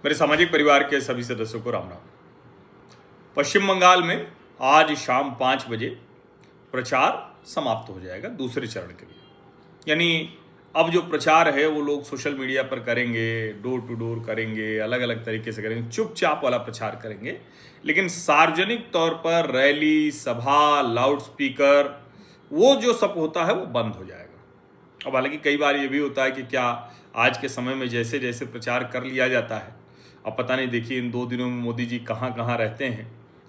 मेरे सामाजिक परिवार के सभी सदस्यों को राम राम। पश्चिम बंगाल में आज शाम 5 बजे प्रचार समाप्त हो जाएगा दूसरे चरण के लिए। यानी अब जो प्रचार है वो लोग सोशल मीडिया पर करेंगे, डोर टू डोर करेंगे, अलग अलग तरीके से करेंगे, चुपचाप वाला प्रचार करेंगे। लेकिन सार्वजनिक तौर पर रैली, सभा, लाउड स्पीकर, वो जो सब होता है वो बंद हो जाएगा। अब हालांकि कई बार ये भी होता है कि क्या आज के समय में जैसे जैसे प्रचार कर लिया जाता है, अब पता नहीं, देखिए इन 2 दिनों में मोदी जी कहाँ कहाँ रहते हैं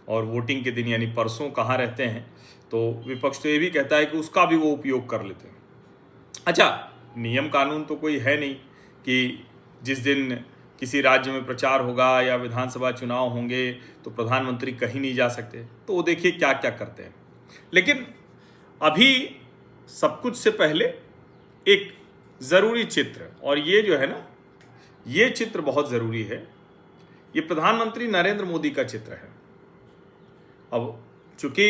और वोटिंग के दिन यानी परसों कहाँ रहते हैं, तो विपक्ष तो ये भी कहता है कि उसका भी वो उपयोग कर लेते हैं। अच्छा, नियम कानून तो कोई है नहीं कि जिस दिन किसी राज्य में प्रचार होगा या विधानसभा चुनाव होंगे तो प्रधानमंत्री कहीं नहीं जा सकते, तो वो देखिए क्या क्या करते हैं। लेकिन अभी सब कुछ से पहले एक ज़रूरी चित्र, और ये जो है ना, ये चित्र बहुत ज़रूरी है। ये प्रधानमंत्री नरेंद्र मोदी का चित्र है। अब चूंकि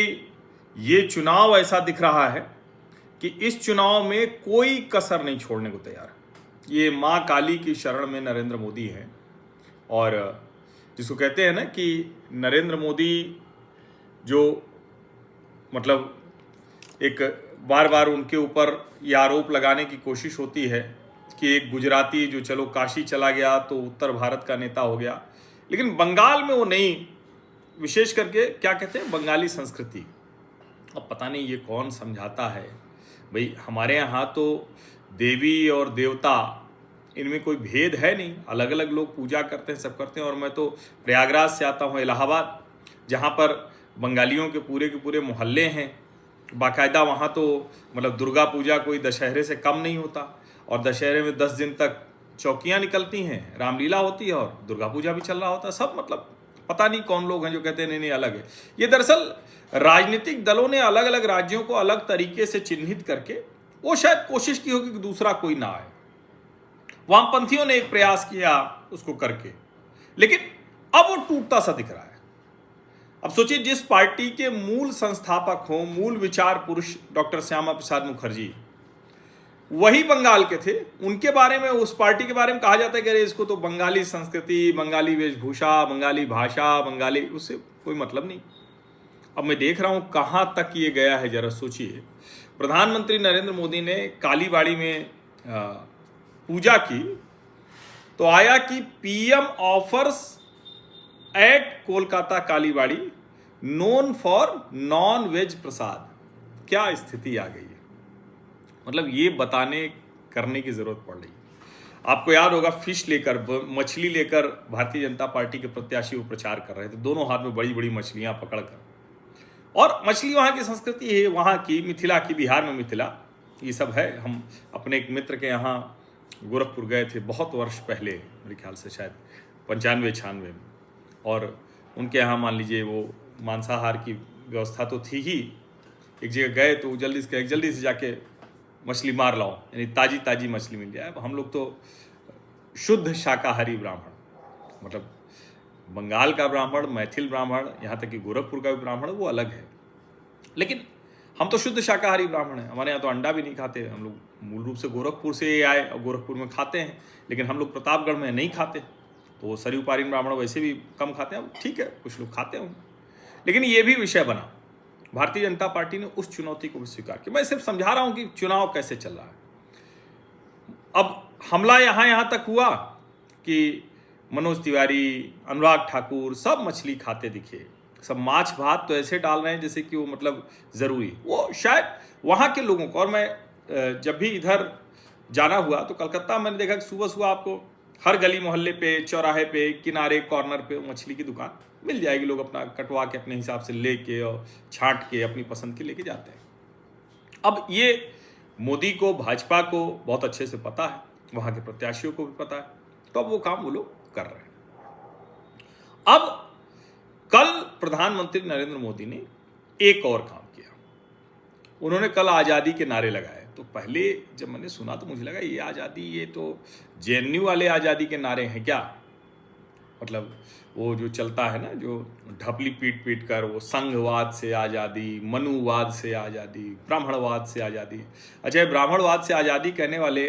ये चुनाव ऐसा दिख रहा है कि इस चुनाव में कोई कसर नहीं छोड़ने को तैयार है। ये माँ काली की शरण में नरेंद्र मोदी हैं, और जिसको कहते हैं ना कि नरेंद्र मोदी जो मतलब एक बार बार उनके ऊपर ये आरोप लगाने की कोशिश होती है कि एक गुजराती जो चलो काशी चला गया तो उत्तर भारत का नेता हो गया, लेकिन बंगाल में वो नहीं, विशेष करके क्या कहते हैं, बंगाली संस्कृति। अब पता नहीं ये कौन समझाता है भाई, हमारे यहाँ तो देवी और देवता इनमें कोई भेद है नहीं, अलग अलग लोग पूजा करते हैं, सब करते हैं। और मैं तो प्रयागराज से आता हूँ, इलाहाबाद, जहाँ पर बंगालियों के पूरे मोहल्ले हैं, बाकायदा वहाँ तो मतलब दुर्गा पूजा कोई दशहरे से कम नहीं होता, और दशहरे में 10 दिन तक चौकियाँ निकलती हैं, रामलीला होती है और दुर्गा पूजा भी चल रहा होता है। सब मतलब पता नहीं कौन लोग हैं जो कहते हैं नहीं नहीं अलग है। ये दरअसल राजनीतिक दलों ने अलग अलग राज्यों को अलग तरीके से चिन्हित करके वो शायद कोशिश की होगी कि दूसरा कोई ना आए। वामपंथियों ने एक प्रयास किया उसको करके, लेकिन अब वो टूटता सा दिख रहा है। अब सोचिए, जिस पार्टी के मूल संस्थापक हों, मूल विचार पुरुष डॉक्टर श्यामा प्रसाद मुखर्जी वही बंगाल के थे, उनके बारे में, उस पार्टी के बारे में कहा जाता है कि अरे इसको तो बंगाली संस्कृति, बंगाली वेशभूषा, बंगाली भाषा, बंगाली, उससे कोई मतलब नहीं। अब मैं देख रहा हूं कहां तक ये गया है, जरा सोचिए। प्रधानमंत्री नरेंद्र मोदी ने कालीबाड़ी में पूजा की तो आया कि PM offers at Kolkata Kalibari known for non veg prasad. क्या स्थिति आ गई है, मतलब ये बताने करने की जरूरत पड़ रही है। आपको याद होगा, फिश लेकर, मछली लेकर भारतीय जनता पार्टी के प्रत्याशी वो प्रचार कर रहे थे, दोनों हाथ में बड़ी बड़ी मछलियां पकड़कर। और मछली वहाँ की संस्कृति है, वहाँ की, मिथिला की, बिहार में मिथिला, ये सब है। हम अपने एक मित्र के यहाँ गोरखपुर गए थे बहुत वर्ष पहले, मेरे ख्याल से शायद 95-96 में, और उनके यहाँ मान लीजिए वो मांसाहार की व्यवस्था तो थी ही। एक जगह गए तो जल्दी से जाके मछली मार लाओ, यानी ताजी ताजी मछली मिल जाए। हम लोग तो शुद्ध शाकाहारी ब्राह्मण, मतलब बंगाल का ब्राह्मण, मैथिल ब्राह्मण, यहाँ तक कि गोरखपुर का भी ब्राह्मण, वो अलग है, लेकिन हम तो शुद्ध शाकाहारी ब्राह्मण हैं। हमारे यहाँ तो अंडा भी नहीं खाते। हम लोग मूल रूप से गोरखपुर से आए और गोरखपुर में खाते हैं, लेकिन हम लोग प्रतापगढ़ में नहीं खाते। तो सरयू पारिन ब्राह्मण वैसे भी कम खाते हैं, ठीक है, कुछ लोग खाते होंगे, लेकिन ये भी विषय बना। भारतीय जनता पार्टी ने उस चुनौती को भी स्वीकार किया। मैं सिर्फ समझा रहा हूं कि चुनाव कैसे चल रहा है। अब हमला यहां तक हुआ कि मनोज तिवारी, अनुराग ठाकुर सब मछली खाते दिखे, सब माछ भात तो ऐसे डाल रहे हैं जैसे कि वो मतलब ज़रूरी, वो शायद वहाँ के लोगों को। और मैं जब भी इधर जाना हुआ तो कलकत्ता मैंने देखा कि सुबह सुबह आपको हर गली मोहल्ले पे, चौराहे पे, किनारे, कॉर्नर पे मछली की दुकान मिल जाएगी। लोग अपना कटवा के अपने हिसाब से लेके और छांट के अपनी पसंद के लेके जाते हैं। अब ये मोदी को, भाजपा को बहुत अच्छे से पता है, वहाँ के प्रत्याशियों को भी पता है, तो अब वो काम वो लोग कर रहे हैं। अब कल प्रधानमंत्री नरेंद्र मोदी ने एक और काम किया। उन्होंने कल आज़ादी के नारे लगाए। तो पहले जब मैंने सुना तो मुझे लगा ये आज़ादी, ये तो जेएनयू वाले आज़ादी के नारे हैं क्या, मतलब वो जो चलता है ना, जो ढपली पीट पीट कर, वो संघवाद से आज़ादी, मनुवाद से आज़ादी, ब्राह्मणवाद से आज़ादी। अच्छा, ब्राह्मणवाद से आज़ादी कहने वाले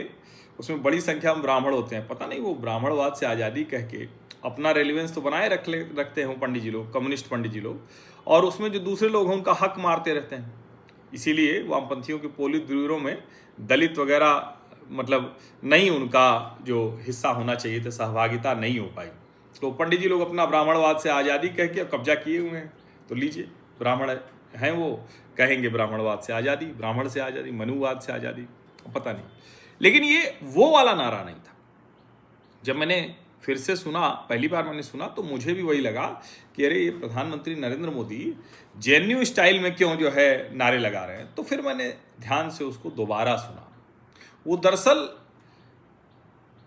उसमें बड़ी संख्या में ब्राह्मण होते हैं। पता नहीं वो ब्राह्मणवाद से आज़ादी कह के अपना रेलिवेंस तो बनाए रखते हैं पंडित जी लोग, कम्युनिस्ट पंडित जी लोग, और उसमें जो दूसरे लोग हैं उनका हक मारते रहते हैं। इसीलिए वामपंथियों के पोलित ब्यूरो में दलित वगैरह मतलब नहीं, उनका जो हिस्सा होना चाहिए था, सहभागिता नहीं हो पाई। तो पंडित जी लोग अपना ब्राह्मणवाद से आज़ादी कह के कब्जा किए हुए हैं। तो लीजिए, ब्राह्मण हैं वो, कहेंगे ब्राह्मणवाद से आज़ादी, ब्राह्मण से आज़ादी, मनुवाद से आज़ादी, पता नहीं। लेकिन ये वो वाला नारा नहीं था। जब मैंने फिर से सुना, पहली बार मैंने सुना तो मुझे भी वही लगा कि अरे ये प्रधानमंत्री नरेंद्र मोदी जेएनयू स्टाइल में क्यों जो है नारे लगा रहे हैं। तो फिर मैंने ध्यान से उसको दोबारा सुना। वो दरअसल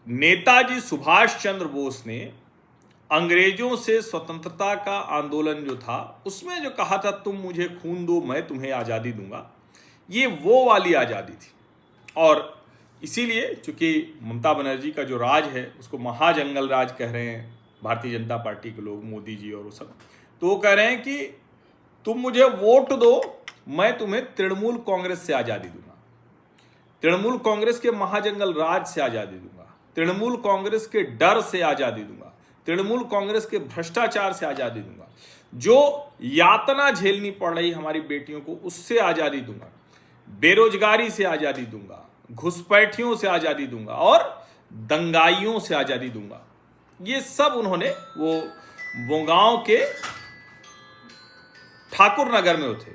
नेताजी सुभाष चंद्र बोस ने अंग्रेजों से स्वतंत्रता का आंदोलन जो था उसमें जो कहा था, तुम मुझे खून दो मैं तुम्हें आज़ादी दूंगा, ये वो वाली आज़ादी थी। और इसीलिए चूंकि ममता बनर्जी का जो राज है उसको महाजंगल राज कह रहे हैं भारतीय जनता पार्टी के लोग, मोदी जी और वो सब, तो वो कह रहे हैं कि तुम मुझे वोट दो मैं तुम्हें तृणमूल कांग्रेस से आज़ादी दूंगा, तृणमूल कांग्रेस के महाजंगल राज से आज़ादी दूंगा, तृणमूल कांग्रेस के डर से आज़ादी दूंगा, तृणमूल कांग्रेस के भ्रष्टाचार से आज़ादी दूंगा, जो यातना झेलनी पड़ रही हमारी बेटियों को उससे आज़ादी दूंगा, बेरोजगारी से आज़ादी दूंगा, घुसपैठियों से आज़ादी दूंगा और दंगाइयों से आज़ादी दूंगा। ये सब उन्होंने वो गांव के ठाकुर नगर में थे,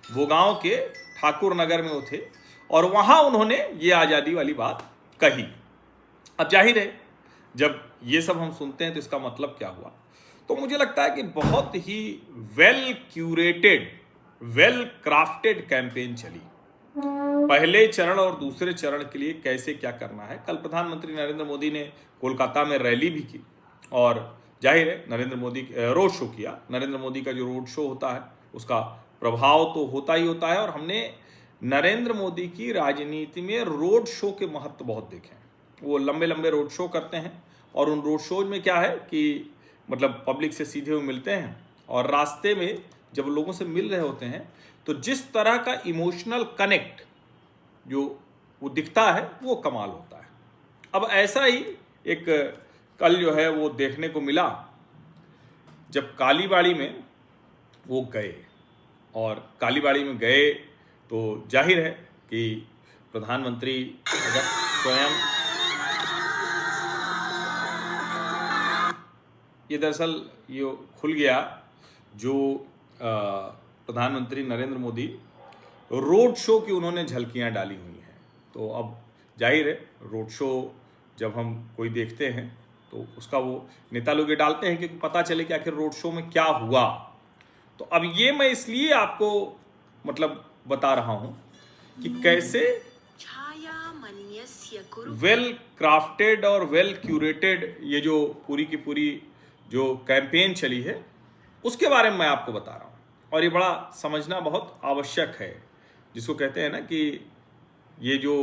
वो गांव के ठाकुर नगर में थे, और वहां उन्होंने ये आज़ादी वाली बात कही। अब जाहिर है जब ये सब हम सुनते हैं तो इसका मतलब क्या हुआ, तो मुझे लगता है कि बहुत ही well curated, well crafted campaign चली। पहले चरण और दूसरे चरण के लिए कैसे क्या करना है। कल प्रधानमंत्री नरेंद्र मोदी ने कोलकाता में रैली भी की, और जाहिर है नरेंद्र मोदी रोड शो किया। नरेंद्र मोदी का जो रोड शो होता है उसका प्रभाव तो होता ही होता है, और हमने नरेंद्र मोदी की राजनीति में रोड शो के महत्व बहुत देखे हैं। वो लंबे लंबे रोड शो करते हैं, और उन रोड शोज में क्या है कि मतलब पब्लिक से सीधे वो मिलते हैं, और रास्ते में जब लोगों से मिल रहे होते हैं तो जिस तरह का इमोशनल कनेक्ट जो वो दिखता है वो कमाल होता है। अब ऐसा ही एक कल जो है वो देखने को मिला जब कालीबाड़ी में वो गए, और कालीबाड़ी में गए तो जाहिर है कि प्रधानमंत्री अगर स्वयं, ये दरअसल ये खुल गया जो प्रधानमंत्री नरेंद्र मोदी रोड शो की उन्होंने झलकियां डाली हुई हैं। तो अब जाहिर है रोड शो जब हम कोई देखते हैं तो उसका वो नेता लोग ये डालते हैं कि पता चले कि आखिर रोड शो में क्या हुआ। तो अब ये मैं इसलिए आपको मतलब बता रहा हूं कि कैसे वेल क्राफ्टेड और वेल क्यूरेटेड ये जो पूरी की पूरी जो कैंपेन चली है उसके बारे में मैं आपको बता रहा हूं। और ये बड़ा समझना बहुत आवश्यक है, जिसको कहते हैं ना कि ये जो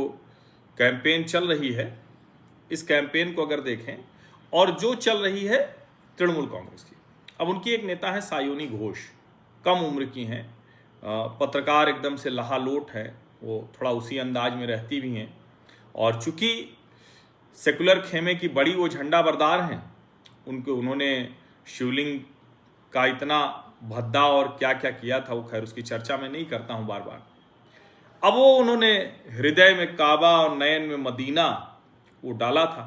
कैंपेन चल रही है, इस कैंपेन को अगर देखें, और जो चल रही है तृणमूल कांग्रेस की। अब उनकी एक नेता है सायोनी घोष, कम उम्र की हैं, पत्रकार एकदम से लहालोट है, वो थोड़ा उसी अंदाज में रहती भी हैं, और चूंकि सेकुलर खेमे की बड़ी वो झंडा बरदार हैं, उन्होंने शिवलिंग का इतना भद्दा और क्या क्या किया था वो खैर उसकी चर्चा मैं नहीं करता हूं बार बार। अब वो उन्होंने हृदय में काबा और नयन में मदीना वो डाला था।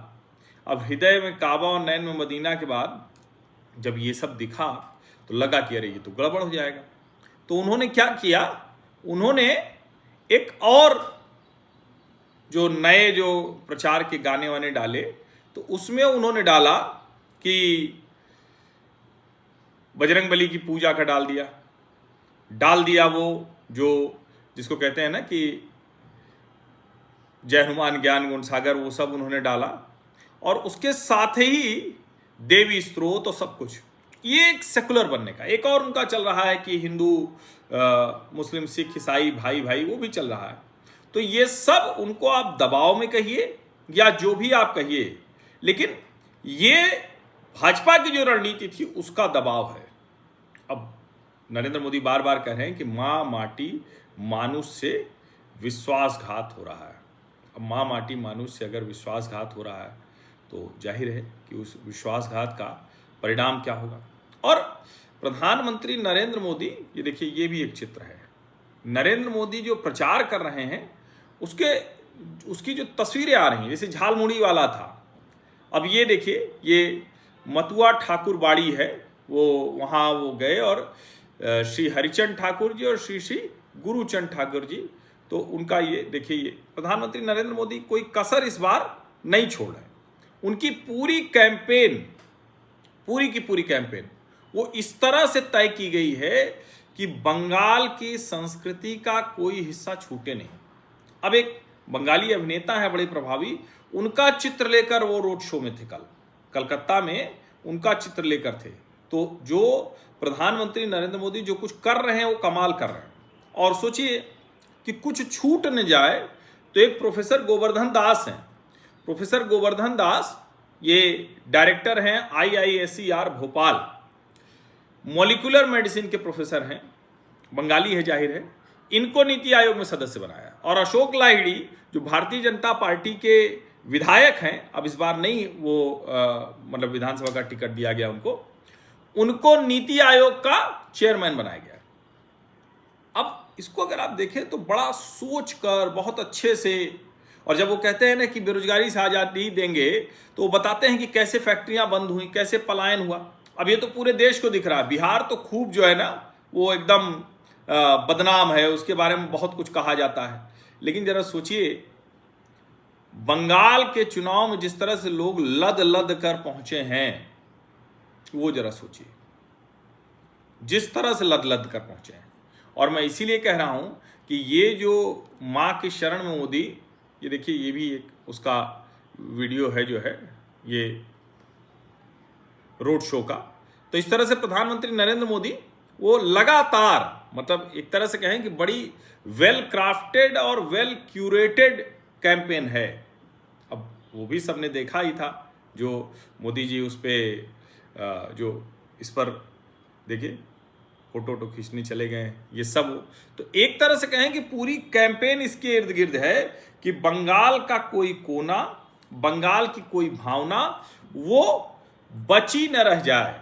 अब हृदय में काबा और नयन में मदीना के बाद जब ये सब दिखा तो लगा कि अरे ये तो गड़बड़ हो जाएगा। तो उन्होंने क्या किया, उन्होंने एक और जो नए जो प्रचार के गाने वाने डाले, तो उसमें उन्होंने डाला कि बजरंगबली की पूजा का डाल दिया वो जो जिसको कहते हैं ना कि जय हनुमान ज्ञान गुण सागर, वो सब उन्होंने डाला, और उसके साथ ही देवी स्त्रोत और सब कुछ। ये एक सेकुलर बनने का एक और उनका चल रहा है कि हिंदू मुस्लिम सिख ईसाई भाई भाई वो भी चल रहा है। तो ये सब उनको आप दबाव में कहिए या जो भी आप कहिए, लेकिन ये भाजपा की जो रणनीति थी उसका दबाव है। अब नरेंद्र मोदी बार बार कह रहे हैं कि मां माटी मानुष से विश्वासघात हो रहा है। अब माँ माटी मानुष से अगर विश्वासघात हो रहा है तो जाहिर है कि उस विश्वासघात का परिणाम क्या होगा। और प्रधानमंत्री नरेंद्र मोदी, ये देखिए ये भी एक चित्र है, नरेंद्र मोदी जो प्रचार कर रहे हैं उसकी जो तस्वीरें आ रही हैं, जैसे झालमुड़ी वाला था, अब ये देखिए ये मथुआ ठाकुर बाड़ी है, वो वहाँ वो गए और श्री हरिचंद ठाकुर जी और श्री गुरुचंद ठाकुर जी, तो उनका ये देखिए, ये प्रधानमंत्री नरेंद्र मोदी कोई कसर इस बार नहीं छोड़ रहे। उनकी पूरी कैंपेन, पूरी की पूरी कैंपेन वो इस तरह से तय की गई है कि बंगाल की संस्कृति का कोई हिस्सा छूटे नहीं। अब एक बंगाली अभिनेता है बड़े प्रभावी, उनका चित्र लेकर वो रोड शो में थे, कलकत्ता में उनका चित्र लेकर थे। तो जो प्रधानमंत्री नरेंद्र मोदी जो कुछ कर रहे हैं वो कमाल कर रहे हैं। और सोचिए कि कुछ छूट न जाए, तो एक प्रोफेसर गोवर्धन दास हैं, प्रोफेसर गोवर्धन दास ये डायरेक्टर हैं IISER भोपाल, मॉलिक्यूलर मेडिसिन के प्रोफेसर हैं, बंगाली है जाहिर है, इनको नीति आयोग में सदस्य बनाया। और अशोक लाहिड़ी जो भारतीय जनता पार्टी के विधायक हैं, अब इस बार नहीं वो मतलब विधानसभा का टिकट दिया गया उनको नीति आयोग का चेयरमैन बनाया गया। अब इसको अगर आप देखें तो बड़ा सोच कर बहुत अच्छे से, और जब वो कहते हैं ना कि बेरोजगारी से आज़ादी देंगे, तो वो बताते हैं कि कैसे फैक्ट्रियां बंद हुई, कैसे पलायन हुआ। अब ये तो पूरे देश को दिख रहा है, बिहार तो खूब जो है ना वो एकदम बदनाम है, उसके बारे में बहुत कुछ कहा जाता है। लेकिन जरा सोचिए, बंगाल के चुनाव में जिस तरह से लोग लद लद कर पहुंचे हैं, वो जरा सोचिए, जिस तरह से लद लद कर पहुंचे हैं। और मैं इसीलिए कह रहा हूं कि ये जो मां की शरण में मोदी, ये देखिए ये भी एक उसका वीडियो है जो है ये रोड शो का। तो इस तरह से प्रधानमंत्री नरेंद्र मोदी वो लगातार, मतलब एक तरह से कहें कि बड़ी वेल क्राफ्टेड और वेल क्यूरेटेड कैंपेन है। अब वो भी सबने देखा ही था, जो मोदी जी उस पर जो इस पर देखिए फोटो खींचने चले गए, ये सब। तो एक तरह से कहें कि पूरी कैंपेन इसके इर्द गिर्द है कि बंगाल का कोई कोना, बंगाल की कोई भावना वो बची न रह जाए,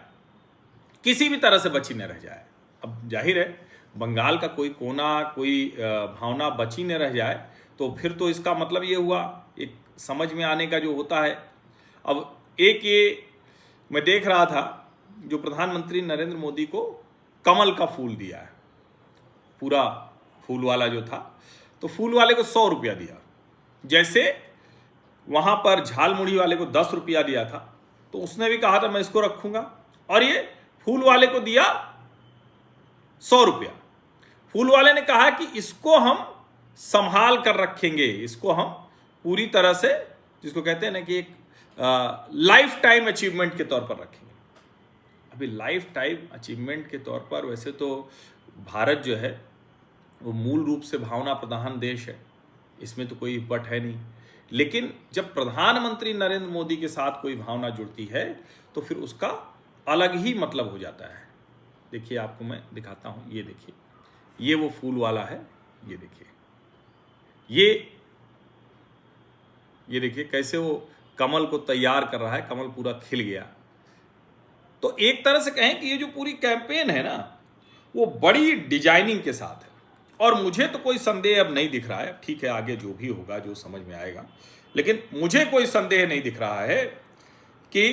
किसी भी तरह से बची न रह जाए। अब जाहिर है बंगाल का कोई कोना, कोई भावना बची न रह जाए, तो फिर तो इसका मतलब ये हुआ, एक समझ में आने का जो होता है। अब एक ये मैं देख रहा था, जो प्रधानमंत्री नरेंद्र मोदी को कमल का फूल दिया है, पूरा फूल वाला जो था, तो फूल वाले को 100 रुपया दिया, जैसे वहां पर झालमुड़ी वाले को 10 रुपया दिया था, तो उसने भी कहा था मैं इसको रखूंगा, और ये फूल वाले को दिया 100 रुपया। फूल वाले ने कहा कि इसको हम संभाल कर रखेंगे, इसको हम पूरी तरह से, जिसको कहते हैं ना कि एक लाइफ टाइम अचीवमेंट के तौर पर रखेंगे। अभी लाइफ टाइम अचीवमेंट के तौर पर वैसे तो भारत जो है वो मूल रूप से भावना प्रधान देश है, इसमें तो कोई बट है नहीं। लेकिन जब प्रधानमंत्री नरेंद्र मोदी के साथ कोई भावना जुड़ती है तो फिर उसका अलग ही मतलब हो जाता है। देखिए आपको मैं दिखाता हूँ, ये देखिए, ये वो फूल वाला है, ये देखिए, ये देखिए कैसे वो कमल को तैयार कर रहा है, कमल पूरा खिल गया। तो एक तरह से कहें कि ये जो पूरी कैंपेन है ना वो बड़ी डिजाइनिंग के साथ है, और मुझे तो कोई संदेह अब नहीं दिख रहा है, ठीक है आगे जो भी होगा जो समझ में आएगा, लेकिन मुझे कोई संदेह नहीं दिख रहा है कि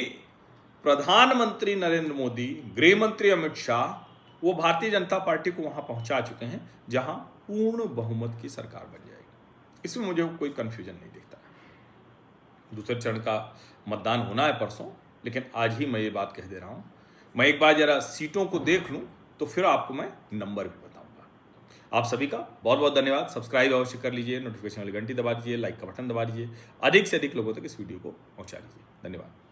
प्रधानमंत्री नरेंद्र मोदी, गृह मंत्री अमित शाह वो भारतीय जनता पार्टी को वहां पहुंचा चुके हैं जहां पूर्ण बहुमत की सरकार बन जाएगी। इसमें मुझे कोई कंफ्यूजन नहीं दिखता। दूसरे चरण का मतदान होना है परसों, लेकिन आज ही मैं ये बात कह दे रहा हूं, मैं एक बार जरा सीटों को देख लूं तो फिर आपको मैं नंबर भी बताऊंगा। आप सभी का बहुत बहुत धन्यवाद। सब्सक्राइब अवश्य कर लीजिए, नोटिफिकेशन वाली घंटी दबा दीजिए, लाइक का बटन दबा दीजिए, अधिक से अधिक लोगों तक इस वीडियो को पहुंचा दीजिए। धन्यवाद।